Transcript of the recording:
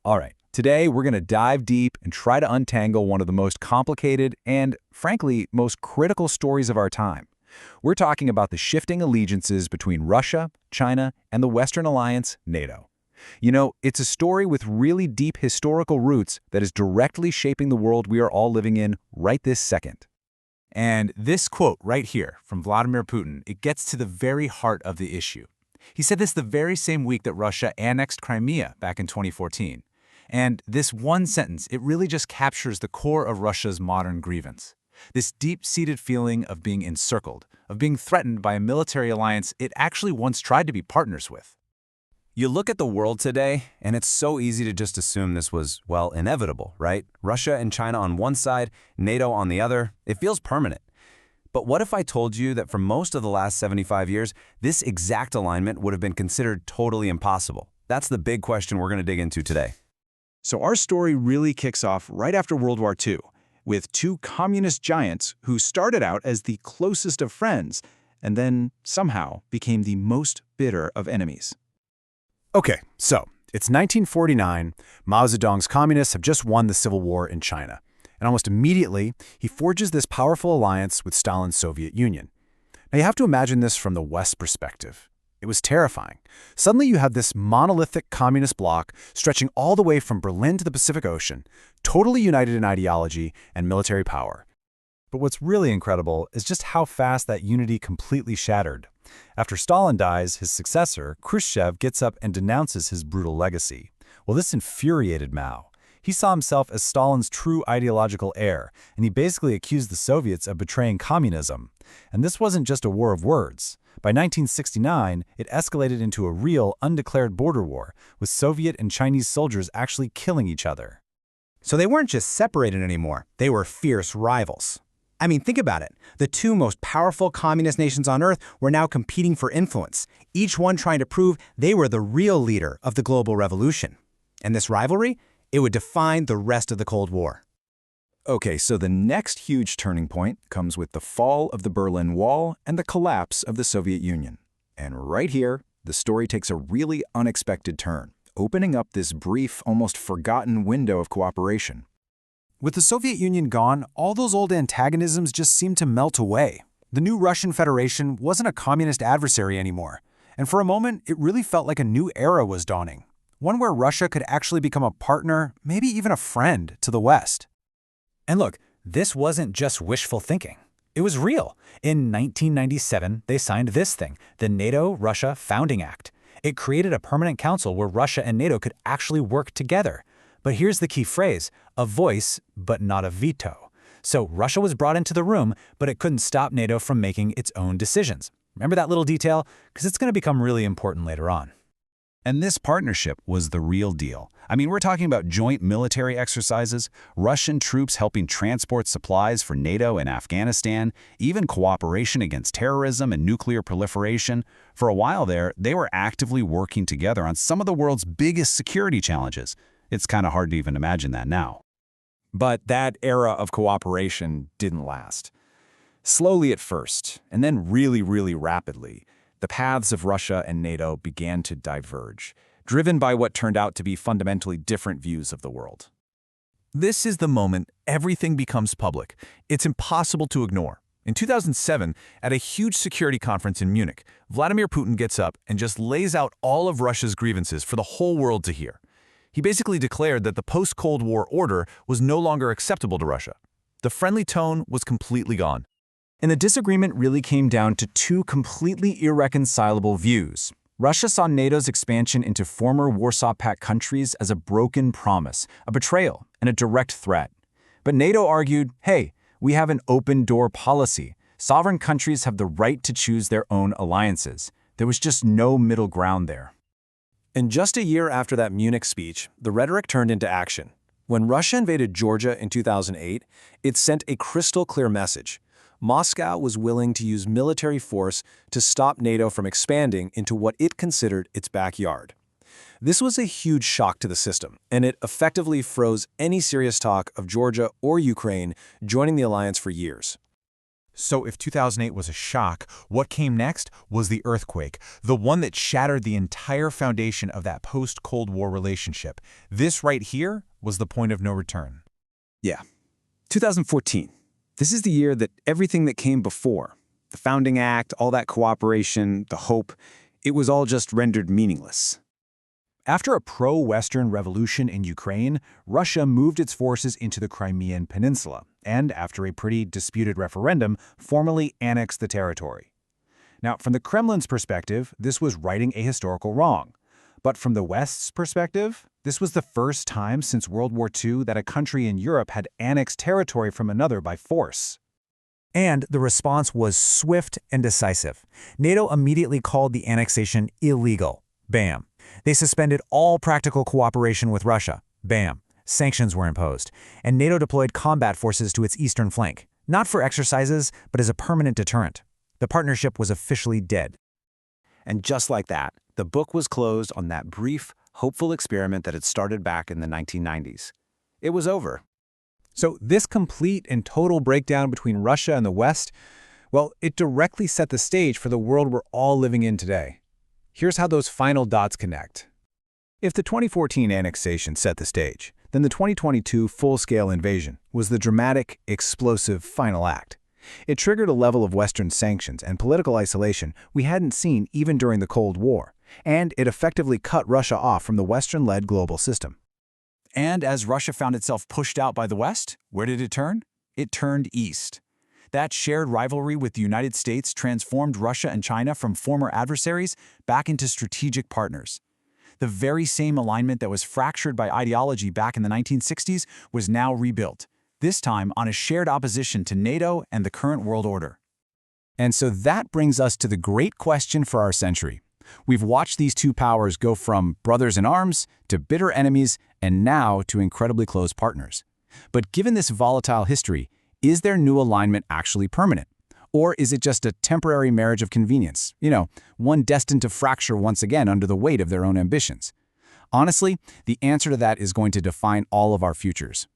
All right, today we're going to dive deep and try to untangle one of the most complicated and, frankly, most critical stories of our time. We're talking about the shifting allegiances between Russia, China, and the Western alliance, NATO. You know, it's a story with really deep historical roots that is directly shaping the world we are all living in right this second. And this quote right here from Vladimir Putin, it gets to the very heart of the issue. He said this the very same week that Russia annexed Crimea back in 2014. And this one sentence, it really just captures the core of Russia's modern grievance. This deep-seated feeling of being encircled, of being threatened by a military alliance it actually once tried to be partners with. You look at the world today, and it's so easy to just assume this was, well, inevitable, right? Russia and China on one side, NATO on the other. It feels permanent. But what if I told you that for most of the last 75 years, this exact alignment would have been considered totally impossible? That's the big question we're going to dig into today. So our story really kicks off right after World War II, with two communist giants who started out as the closest of friends and then somehow became the most bitter of enemies. Okay, so it's 1949. Mao Zedong's communists have just won the civil war in China. And almost immediately, he forges this powerful alliance with Stalin's Soviet Union. Now, you have to imagine this from the West's perspective. It was terrifying. Suddenly, you have this monolithic communist bloc stretching all the way from Berlin to the Pacific Ocean, totally united in ideology and military power. But what's really incredible is just how fast that unity completely shattered. After Stalin dies, his successor, Khrushchev, gets up and denounces his brutal legacy. Well, this infuriated Mao. He saw himself as Stalin's true ideological heir, and he basically accused the Soviets of betraying communism. And this wasn't just a war of words. By 1969, it escalated into a real, undeclared border war, with Soviet and Chinese soldiers actually killing each other. So they weren't just separated anymore, they were fierce rivals. I mean, think about it. The two most powerful communist nations on Earth were now competing for influence, each one trying to prove they were the real leader of the global revolution. And this rivalry, it would define the rest of the Cold War. Okay, so the next huge turning point comes with the fall of the Berlin Wall and the collapse of the Soviet Union. And right here, the story takes a really unexpected turn, opening up this brief, almost forgotten window of cooperation. With the Soviet Union gone, all those old antagonisms just seemed to melt away. The new Russian Federation wasn't a communist adversary anymore. And for a moment, it really felt like a new era was dawning. One where Russia could actually become a partner, maybe even a friend, to the West. And look, this wasn't just wishful thinking. It was real. In 1997, they signed this thing, the NATO-Russia Founding Act. It created a permanent council where Russia and NATO could actually work together. But here's the key phrase, a voice, but not a veto. So Russia was brought into the room, but it couldn't stop NATO from making its own decisions. Remember that little detail? Because it's going to become really important later on. And this partnership was the real deal. I mean, we're talking about joint military exercises, Russian troops helping transport supplies for NATO in Afghanistan, even cooperation against terrorism and nuclear proliferation. For a while there, they were actively working together on some of the world's biggest security challenges. It's kind of hard to even imagine that now. But that era of cooperation didn't last. Slowly at first, and then really rapidly, the paths of Russia and NATO began to diverge, driven by what turned out to be fundamentally different views of the world. This is the moment everything becomes public. It's impossible to ignore. In 2007, at a huge security conference in Munich, Vladimir Putin gets up and just lays out all of Russia's grievances for the whole world to hear. He basically declared that the post-Cold War order was no longer acceptable to Russia. The friendly tone was completely gone. And the disagreement really came down to two completely irreconcilable views. Russia saw NATO's expansion into former Warsaw Pact countries as a broken promise, a betrayal, and a direct threat. But NATO argued, hey, we have an open-door policy. Sovereign countries have the right to choose their own alliances. There was just no middle ground there. And just a year after that Munich speech, the rhetoric turned into action. When Russia invaded Georgia in 2008, it sent a crystal-clear message. Moscow was willing to use military force to stop NATO from expanding into what it considered its backyard. This was a huge shock to the system, and it effectively froze any serious talk of Georgia or Ukraine joining the alliance for years. So if 2008 was a shock, what came next was the earthquake, the one that shattered the entire foundation of that post-Cold War relationship. This right here was the point of no return. Yeah. 2014. This is the year that everything that came before, the Founding Act, all that cooperation, the hope, it was all just rendered meaningless. After a pro-Western revolution in Ukraine, Russia moved its forces into the Crimean Peninsula, and after a pretty disputed referendum, formally annexed the territory. Now, from the Kremlin's perspective, this was righting a historical wrong. But from the West's perspective, this was the first time since World War II that a country in Europe had annexed territory from another by force. And the response was swift and decisive. NATO immediately called the annexation illegal. Bam. They suspended all practical cooperation with Russia. Bam. Sanctions were imposed. And NATO deployed combat forces to its eastern flank, not for exercises, but as a permanent deterrent. The partnership was officially dead. And just like that, the book was closed on that brief, hopeful experiment that had started back in the 1990s. It was over. So this complete and total breakdown between Russia and the West, well, it directly set the stage for the world we're all living in today. Here's how those final dots connect. If the 2014 annexation set the stage, then the 2022 full-scale invasion was the dramatic, explosive final act. It triggered a level of Western sanctions and political isolation we hadn't seen even during the Cold War, and it effectively cut Russia off from the Western-led global system. And as Russia found itself pushed out by the West, where did it turn? It turned east. That shared rivalry with the United States transformed Russia and China from former adversaries back into strategic partners. The very same alignment that was fractured by ideology back in the 1960s was now rebuilt, this time on a shared opposition to NATO and the current world order. And so that brings us to the great question for our century. We've watched these two powers go from brothers in arms to bitter enemies and now to incredibly close partners. But given this volatile history, is their new alignment actually permanent? Or is it just a temporary marriage of convenience? One destined to fracture once again under the weight of their own ambitions? Honestly, the answer to that is going to define all of our futures.